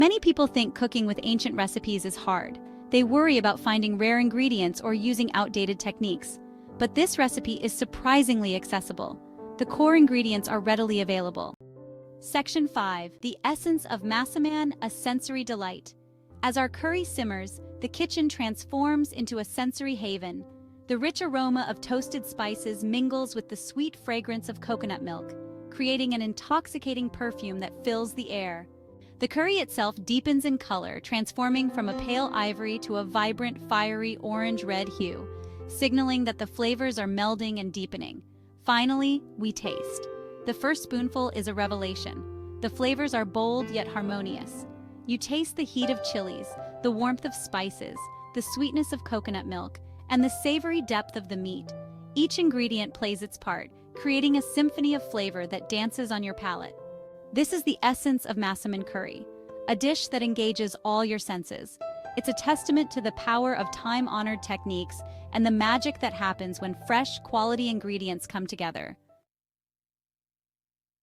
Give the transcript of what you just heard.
Many people think cooking with ancient recipes is hard. They worry about finding rare ingredients or using outdated techniques. But this recipe is surprisingly accessible. The core ingredients are readily available. Section 5. The essence of Massaman, a sensory delight. As our curry simmers, the kitchen transforms into a sensory haven. The rich aroma of toasted spices mingles with the sweet fragrance of coconut milk, creating an intoxicating perfume that fills the air. The curry itself deepens in color, transforming from a pale ivory to a vibrant, fiery orange-red hue, signaling that the flavors are melding and deepening. Finally, we taste. The first spoonful is a revelation. The flavors are bold yet harmonious. You taste the heat of chilies, the warmth of spices, the sweetness of coconut milk, and the savory depth of the meat. Each ingredient plays its part, creating a symphony of flavor that dances on your palate. This is the essence of Massaman Curry, a dish that engages all your senses. It's a testament to the power of time-honored techniques and the magic that happens when fresh, quality ingredients come together.